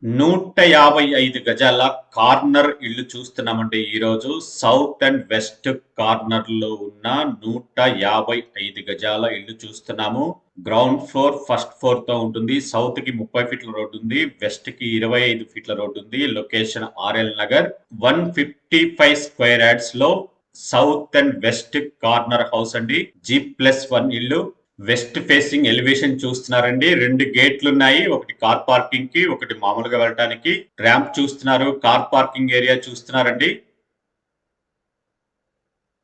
155 గజాల కార్నర్ ఇల్లు చూస్తున్నామండి ఈరోజు. సౌత్ అండ్ వెస్ట్ కార్నర్ లో ఉన్న 155 గజాల ఇల్లు చూస్తున్నాము. గ్రౌండ్ ఫ్లోర్ ఫస్ట్ ఫ్లోర్ తో ఉంటుంది. సౌత్ కి 30 ఫీట్ల రోడ్డు ఉంది, వెస్ట్ కి 25 ఫీట్ల రోడ్డు ఉంది. Location RL Nagar. 155 square yards లో south and west corner house అండి. G+1 ఇల్లు. వెస్ట్ ఫేసింగ్ ఎలివేషన్ చూస్తున్నారండి. 2 గేట్లు ఉన్నాయి, ఒకటి కార్ పార్కింగ్ కి, ఒకటి మామూలుగా వెళ్ళడానికి. ర్యాంప్ చూస్తున్నారు, కార్ పార్కింగ్ ఏరియా చూస్తున్నారండి.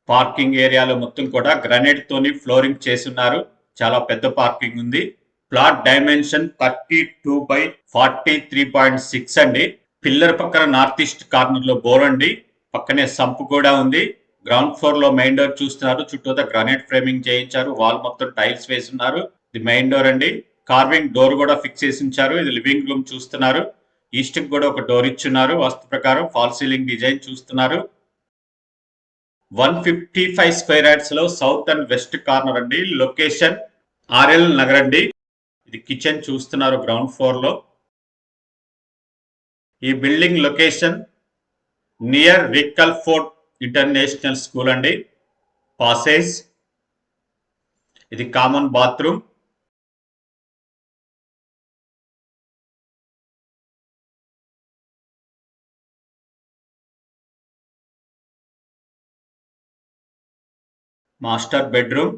పార్కింగ్ ఏరియాలో మొత్తం కూడా గ్రానైట్ తోని ఫ్లోరింగ్ చేస్తున్నారు. చాలా పెద్ద పార్కింగ్ ఉంది. ప్లాట్ డైమెన్షన్ 32/43.6 అండి. పిల్లర్ పక్కన నార్త్ ఈస్ట్ కార్నర్ లో బోర్ అండి. పక్కనే సంప్ కూడా ఉంది. గ్రౌండ్ ఫ్లోర్ లో మెయిన్ డోర్ చూస్తున్నారు. చుట్టూతా గ్రానైట్ ఫ్రేమింగ్ చేయించారు. వాల్ మొత్తం టైల్స్ వేస్తున్నారు. ఇది మెయిన్ డోర్ అండి. కార్వింగ్ డోర్ కూడా ఫిక్స్ చేసి ఉంచారు. ఇది లివింగ్ రూమ్ చూస్తున్నారు. ఈస్ట్ కి కూడా ఒక డోర్ ఇచ్చున్నారు. వాస్తు ప్రకారం ఫాల్ సీలింగ్ డిజైన్ చూస్తున్నారు. 155 స్క్వేర్ యార్డ్స్ లో సౌత్ అండ్ వెస్ట్ కార్నర్ అండి. లొకేషన్ ఆర్ఎల్ నగర్ అండి. ఇది కిచెన్ చూస్తున్నారు గ్రౌండ్ ఫ్లోర్ లో. ఈ building location near Rickal Fort International School అండి. పాసేజ్. ఇది కామన్ బాత్రూమ్. Master bedroom.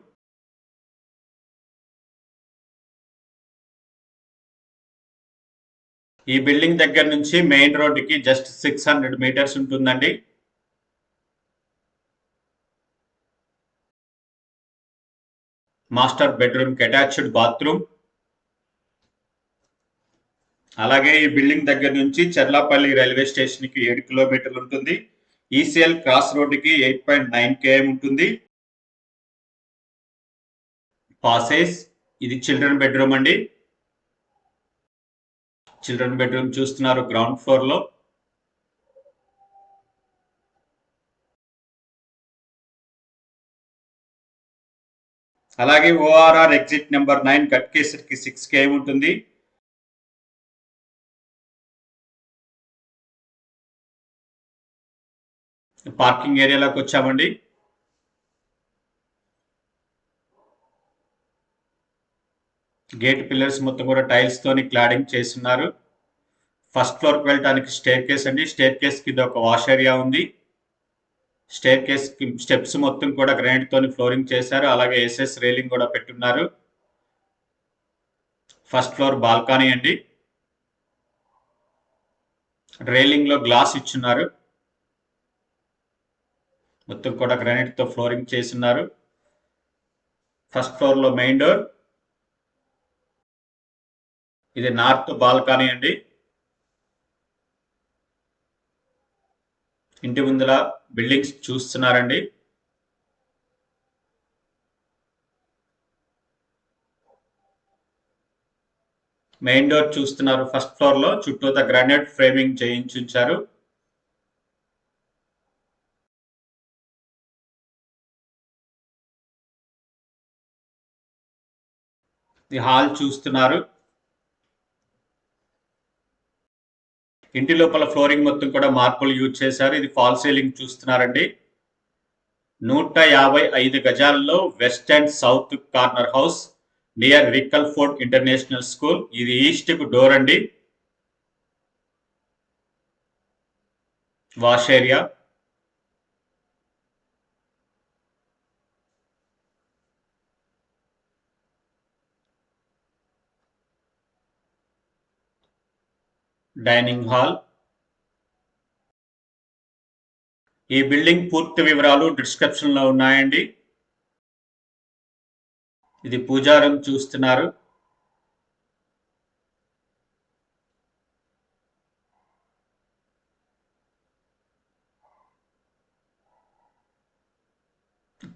ఈ బిల్డింగ్ దగ్గర నుంచి మెయిన్ రోడ్డుకి జస్ట్ 600 మీటర్స్ ఉంటుందండి. మాస్టర్ బెడ్రూమ్ కి అటాచ్డ్ బాత్రూమ్. అలాగే ఈ బిల్డింగ్ దగ్గర నుంచి చర్లాపల్లి రైల్వే స్టేషన్ కి 7 కిలోమీటర్లు ఉంటుంది. ఈసీఎల్ క్రాస్ రోడ్డుకి 8.9 km ఉంటుంది. పాసేజ్. ఇది చిల్డ్రన్ బెడ్రూమ్ అండి. చిల్డ్రన్ బెడ్రూమ్ చూస్తున్నారు గ్రౌండ్ ఫ్లోర్ లో. అలాగే ఓఆర్ఆర్ ఎగ్జిట్ నెంబర్ 9 గట్కేసర్ కి 6 km ఉంటుంది. పార్కింగ్ ఏరియాలోకి వచ్చామండి. గేట్ పిల్లర్స్ మొత్తం కూడా టైల్స్ తోని క్లాడింగ్ చేస్తున్నారు. ఫస్ట్ ఫ్లోర్ కి వెళ్ళడానికి స్టేర్ కేస్ అండి. స్టేర్ కేస్ కి ఒక వాష్ ఏరియా ఉంది. స్టేర్ కేస్ కి స్టెప్స్ మొత్తం కూడా గ్రానైట్ తోని ఫ్లోరింగ్ చేశారు. అలాగే ఎస్ఎస్ రైలింగ్ కూడా పెట్టున్నారు. ఫస్ట్ ఫ్లోర్ బాల్కనీ అండి. రైలింగ్ లో గ్లాస్ ఇచ్చున్నారు. మొత్తం కూడా గ్రానైట్ తో ఫ్లోరింగ్ చేస్తున్నారు. ఫస్ట్ ఫ్లోర్ లో మెయిన్ డోర్. ఇది నార్త్ బాల్కనీ అండి. ఇంటి ముందర బిల్డింగ్స్ చూస్తున్నారండి. మెయిన్ డోర్ చూస్తున్నారు. ఫస్ట్ ఫ్లోర్ లో చుట్టూతా గ్రానైట్ ఫ్రేమింగ్ చేయించారు. ఈ హాల్ చూస్తున్నారు. ఇంటి లోపల ఫ్లోరింగ్ మొత్తం కూడా మార్పులు యూజ్ చేశారు. ఇది ఫాల్ సీలింగ్ చూస్తున్నారండి. 155 గజాల్లో west and south corner house near Rickal Fort International School. ఇది ఈస్ట్ కు డోర్ అండి. Wash area. Dining hall. ఈ బిల్డింగ్ పూర్తి వివరాలు డిస్క్రిప్షన్ లో ఉన్నాయండి. ఇది పూజా రూమ్ చూస్తున్నారు.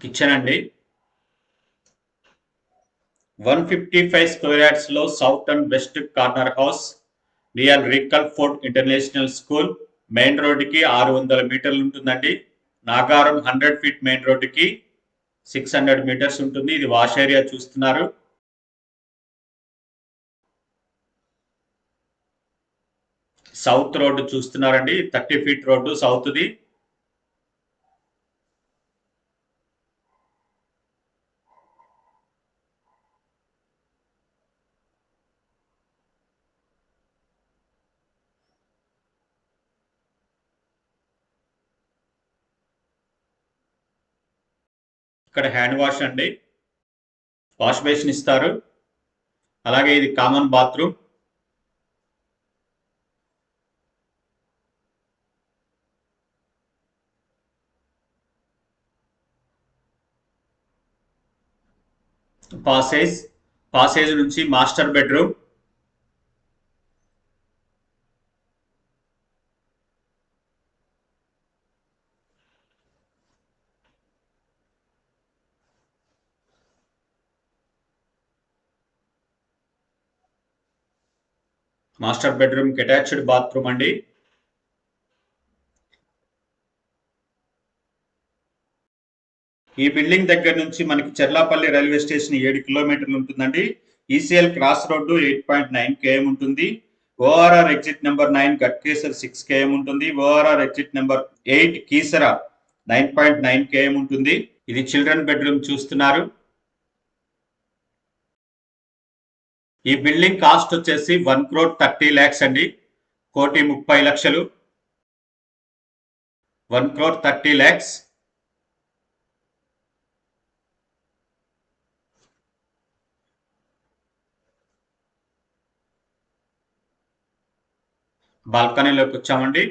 కిచెన్ అండి. 155 స్క్వేర్ యార్డ్స్ లో south and west corner house near Rickal Fort International School. Main రోడ్డుకి 600 మీటర్లు ఉంటుందండి. నాగారం 100 ఫీట్ మెయిన్ రోడ్డుకి 600 మీటర్స్ ఉంటుంది. ఇది వాష్ ఏరియా చూస్తున్నారు. సౌత్ రోడ్డు చూస్తున్నారండి, 30 ఫీట్ రోడ్డు సౌత్ది. ఇక్కడ హ్యాండ్ వాష్ అండి, వాష్ బేసిన్ ఇస్తారు. అలాగే ఇది కామన్ బాత్రూమ్. పాసేజ్ నుంచి మాస్టర్ బెడ్రూమ్. మాస్టర్ బెడ్రూమ్ కి అటాచ్డ్ బాత్రూమ్ అండి. ఈ బిల్డింగ్ దగ్గర నుంచి మనకి చెర్లాపల్లి రైల్వే స్టేషన్ 7 కిలోమీటర్లు ఉంటుందండి. ఈసీఎల్ క్రాస్ రోడ్డు 8.9 km ఉంటుంది. ORR exit number 9 Ghatkesar 6 km ఉంటుంది. ORR exit number 8 Keesara 9.9 km ఉంటుంది. ఇది చిల్డ్రన్ బెడ్రూమ్ చూస్తున్నారు. ఈ బిల్డింగ్ కాస్ట్ వచ్చేసి 1,30,00,000 అండి. 1,30,00,000. 1,30,00,000. బాల్కనీలోకి వచ్చామండి.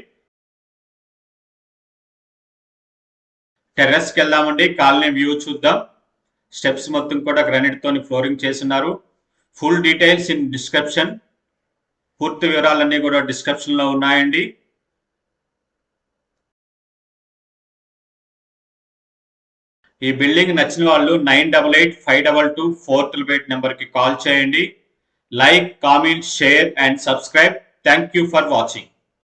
టెర్రస్కి వెళ్దామండి, కాలనీ వ్యూ చూద్దాం. స్టెప్స్ మొత్తం కూడా గ్రానైట్ తోని ఫ్లోరింగ్ చేస్తున్నారు. Full details in description. పూర్తి వివరాలన్నీ కూడా డిస్క్రిప్షన్ లో ఉన్నాయండి. ఈ బిల్డింగ్ నచ్చిన వాళ్ళు 988522 నెంబర్ కి కాల్ చేయండి. Like, comment, share and subscribe. Thank you for watching.